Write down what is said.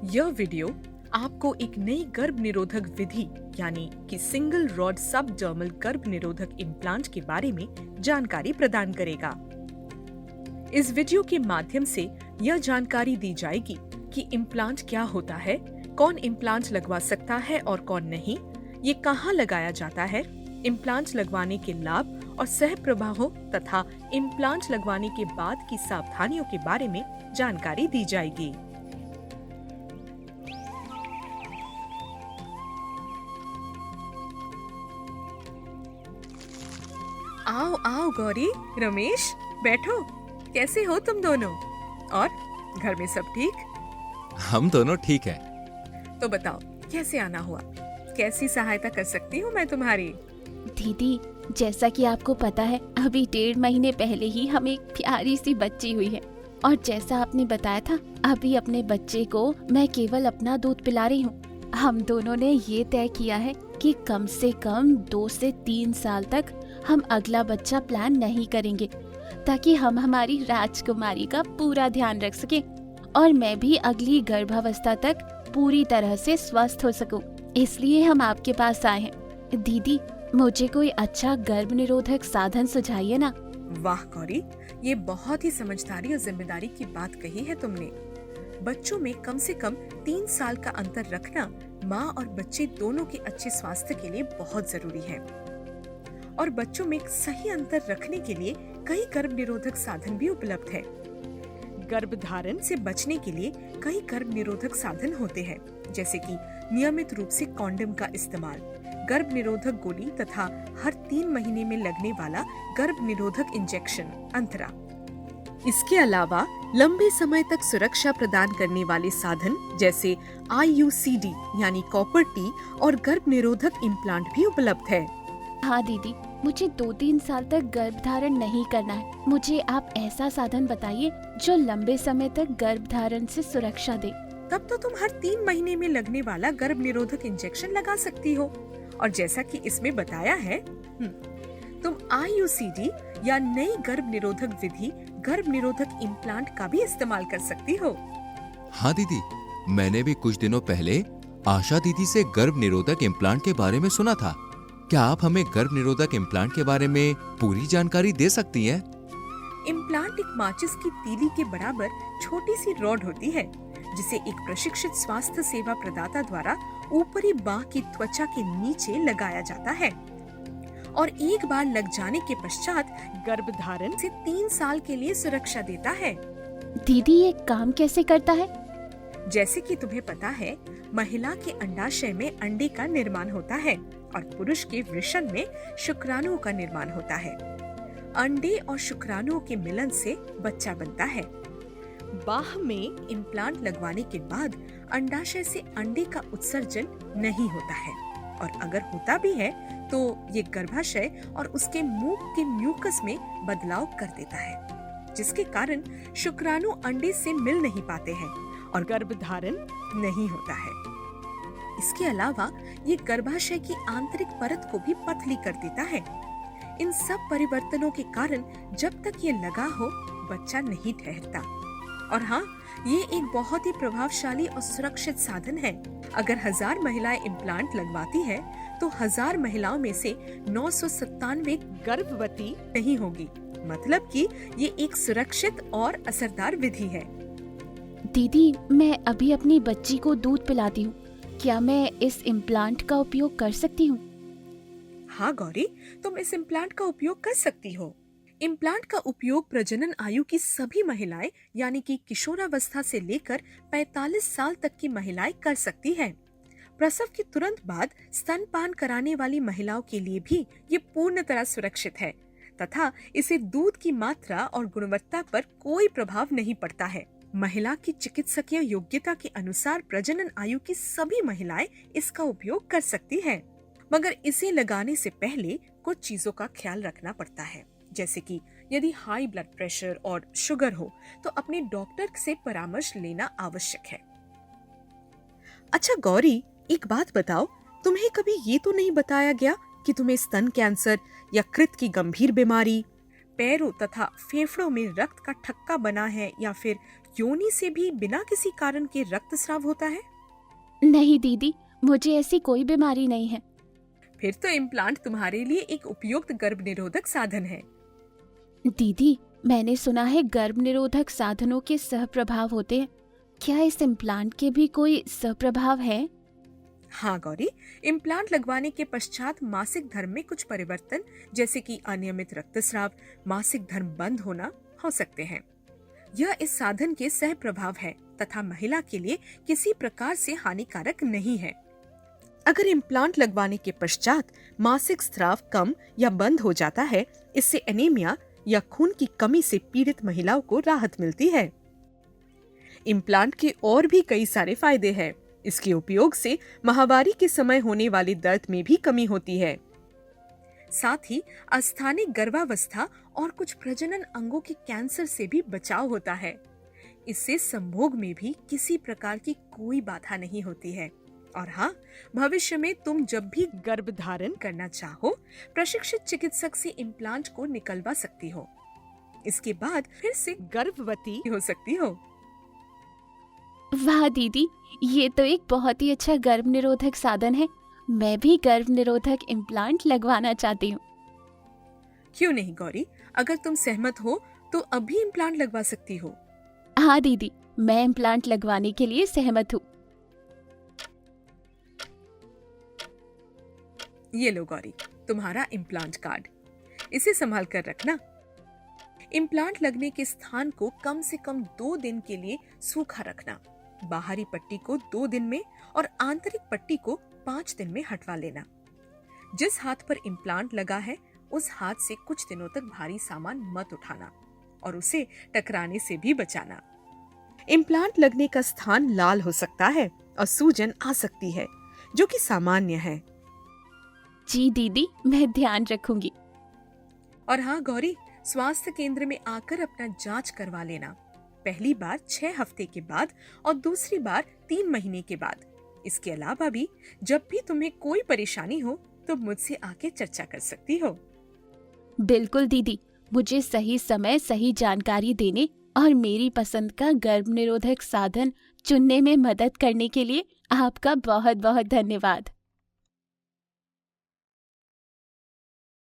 यह वीडियो आपको एक नई गर्भ निरोधक विधि यानी कि सिंगल रॉड सबडर्मल गर्भ निरोधक इम्प्लांट के बारे में जानकारी प्रदान करेगा। इस वीडियो के माध्यम से यह जानकारी दी जाएगी कि इम्प्लांट क्या होता है, कौन इम्प्लांट लगवा सकता है और कौन नहीं, ये कहाँ लगाया जाता है, इम्प्लांट लगवाने के लाभ और सह प्रभावों तथा इम्प्लांट लगवाने के बाद की सावधानियों के बारे में जानकारी दी जाएगी। आओ आओ गौरी, रमेश, बैठो। कैसे हो तुम दोनों? और घर में सब ठीक? हम दोनों ठीक हैं। तो बताओ कैसे आना हुआ? कैसी सहायता कर सकती हूँ मैं तुम्हारी? दीदी, जैसा कि आपको पता है, अभी 1.5 महीने पहले ही हमें एक प्यारी सी बच्ची हुई है और जैसा आपने बताया था, अभी अपने बच्चे को मैं केवल अपना दूध पिला रही हूँ। हम दोनों ने ये तय किया है कि कम से कम 2 से 3 साल तक हम अगला बच्चा प्लान नहीं करेंगे, ताकि हम हमारी राजकुमारी का पूरा ध्यान रख सकें और मैं भी अगली गर्भावस्था तक पूरी तरह से स्वस्थ हो सकूं। इसलिए हम आपके पास आए हैं। दीदी, मुझे कोई अच्छा गर्भ निरोधक साधन सुझाइए ना। वाह गौरी, ये बहुत ही समझदारी और जिम्मेदारी की बात कही है तुमने। बच्चों में कम से कम 3 साल का अंतर रखना माँ और बच्चे दोनों के अच्छे स्वास्थ्य के लिए बहुत जरूरी है। और बच्चों में सही अंतर रखने के लिए कई गर्भ निरोधक साधन भी उपलब्ध है। गर्भधारण से बचने के लिए कई गर्भ निरोधक साधन होते हैं, जैसे कि नियमित रूप से कॉन्डम का इस्तेमाल, गर्भ निरोधक गोली तथा हर 3 महीने में लगने वाला गर्भ निरोधक इंजेक्शन अंतरा। इसके अलावा लंबे समय तक सुरक्षा प्रदान करने वाले साधन जैसे IUCD यानी कॉपर टी और गर्भ निरोधक इम्प्लांट भी उपलब्ध है। हाँ दीदी, मुझे 2-3 साल तक गर्भधारण नहीं करना है। मुझे आप ऐसा साधन बताइए जो लंबे समय तक गर्भधारण से सुरक्षा दे। तब तो तुम हर 3 महीने में लगने वाला गर्भ निरोधक इंजेक्शन लगा सकती हो। और जैसा कि इसमें बताया है, तुम IUCD या नई गर्भ निरोधक विधि गर्भ निरोधक इम्प्लांट का भी इस्तेमाल कर सकती हो। हाँ दीदी, मैंने भी कुछ दिनों पहले आशा दीदी से गर्भ निरोधक इम्प्लांट के बारे में सुना था। क्या आप हमें गर्भ निरोधक इम्प्लांट के बारे में पूरी जानकारी दे सकती हैं? इम्प्लांट एक माचिस की तीली के बराबर छोटी सी रॉड होती है, जिसे एक प्रशिक्षित स्वास्थ्य सेवा प्रदाता द्वारा ऊपरी बाह की त्वचा के नीचे लगाया जाता है और एक बार लग जाने के पश्चात गर्भधारण से 3 साल के लिए सुरक्षा देता है। दीदी, ये काम कैसे करता है? जैसे कि तुम्हें पता है, महिला के अंडाशय में अंडे का निर्माण होता है और पुरुष के वृषण में शुक्राणुओं का निर्माण होता है। अंडे और शुक्राणुओं के मिलन से बच्चा बनता है। बाह में इम्प्लांट लगवाने के बाद अंडाशय से अंडे का उत्सर्जन नहीं होता है और अगर होता भी है तो ये गर्भाशय और उसके मुंह के म्यूकस में बदलाव कर देता है, जिसके कारण शुक्राणु अंडे से मिल नहीं पाते हैं और गर्भधारण नहीं होता है। इसके अलावा ये गर्भाशय की आंतरिक परत को भी पतली कर देता है। इन सब परिवर्तनों के कारण जब तक ये लगा हो, बच्चा नहीं ठहरता। और हाँ, ये एक बहुत ही प्रभावशाली और सुरक्षित साधन है। अगर 1000 महिलाएं इम्प्लांट लगवाती है तो 1000 महिलाओं में से 997 गर्भवती नहीं होगी। मतलब कि ये एक सुरक्षित और असरदार विधि है। दीदी, मैं अभी अपनी बच्ची को दूध पिलाती हूँ। क्या मैं इस इम्प्लांट का उपयोग कर सकती हूँ? हाँ गौरी, तुम इस इम्प्लांट का उपयोग कर सकती हो। इम्प्लांट का उपयोग प्रजनन आयु की सभी महिलाएं यानी कि किशोरावस्था से लेकर 45 साल तक की महिलाएं कर सकती हैं। प्रसव के तुरंत बाद स्तनपान कराने वाली महिलाओं के लिए भी ये पूर्ण तरह सुरक्षित है तथा इसे दूध की मात्रा और गुणवत्ता पर कोई प्रभाव नहीं पड़ता है। महिला की चिकित्सकीय योग्यता के अनुसार प्रजनन आयु की सभी महिलाएं इसका उपयोग कर सकती हैं, मगर इसे लगाने से पहले कुछ चीजों का ख्याल रखना पड़ता है, जैसे कि यदि हाई ब्लड प्रेशर और शुगर हो तो अपने डॉक्टर से परामर्श लेना आवश्यक है। अच्छा गौरी, एक बात बताओ, तुम्हें कभी ये तो नहीं बताया गया कि तुम्हें स्तन कैंसर या कृत की गंभीर बीमारी, पैरों तथा फेफड़ों में रक्त का थक्का बना है या फिर योनि से भी बिना किसी कारण के रक्तस्राव होता है? नहीं दीदी, मुझे ऐसी कोई बीमारी नहीं है। फिर तो इम्प्लांट तुम्हारे लिए एक उपयुक्त गर्भ निरोधक साधन है। दीदी, मैंने सुना है गर्भ निरोधक साधनों के सहप्रभाव होते हैं। क्या इस इम्प्लांट के भी कोई सहप्रभाव है? हाँ गौरी, इम्प्लांट लगवाने के पश्चात मासिक धर्म में कुछ परिवर्तन जैसे कि अनियमित रक्तस्राव, मासिक धर्म बंद होना हो सकते हैं। यह इस साधन के सह प्रभाव है तथा महिला के लिए किसी प्रकार से हानिकारक नहीं है। अगर इम्प्लांट लगवाने के पश्चात मासिक स्राव कम या बंद हो जाता है, इससे एनीमिया या खून की कमी से पीड़ित महिलाओं को राहत मिलती है। इम्प्लांट के और भी कई सारे फायदे हैं। इसके उपयोग से माहवारी के समय होने वाले दर्द में भी कमी होती है। साथ ही अस्थानिक गर्भावस्था और कुछ प्रजनन अंगों के कैंसर से भी बचाव होता है। इससे संभोग में भी किसी प्रकार की कोई बाधा नहीं होती है। और हाँ, भविष्य में तुम जब भी गर्भधारण करना चाहो, प्रशिक्षित चिकित्सक से इम्प्लांट को निकलवा सकती हो। इसके बाद फिर से गर्भवती हो सकती हो। वाह दीदी, ये तो एक बहुत ही अच्छा गर्भ निरोधक साधन है। मैं भी गर्भ निरोधक इम्प्लांट लगवाना चाहती हूँ। क्यों नहीं गौरी, अगर तुम सहमत हो तो अभी इम्प्लांट लगवा सकती हो। हाँ दीदी, मैं इम्प्लांट लगवाने के लिए सहमत हूँ। ये लो गौरी, तुम्हारा इम्प्लांट कार्ड। इसे संभाल कर रखना। इम्प्लांट लगने के स्थान को कम से कम 2 दिन के लिए सूखा रखना। बाहरी पट्टी को 2 दिन में और आंतरिक पट्टी को 5 दिन में हटवा लेना। जिस हाथ पर इम्प्लांट लगा है, उस हाथ से कुछ दिनों तक भारी सामान मत उठाना और उसे टकराने से भी बचाना। इम्प्लांट लगने का स्थान लाल हो सकता है और सूजन आ सकती है, जो कि सामान्य है। जी दीदी, मैं ध्यान रखूंगी। और हाँ गौरी, स्वास्थ्य केंद्र में आकर अपना जांच करवा लेना। पहली बार 6 हफ्ते के बाद और दूसरी बार 3 महीने के बाद। इसके अलावा भी जब भी तुम्हें कोई परेशानी हो तो मुझसे आके चर्चा कर सकती हो। बिल्कुल दीदी, मुझे सही समय सही जानकारी देने और मेरी पसंद का गर्भ निरोधक साधन चुनने में मदद करने के लिए आपका बहुत बहुत धन्यवाद।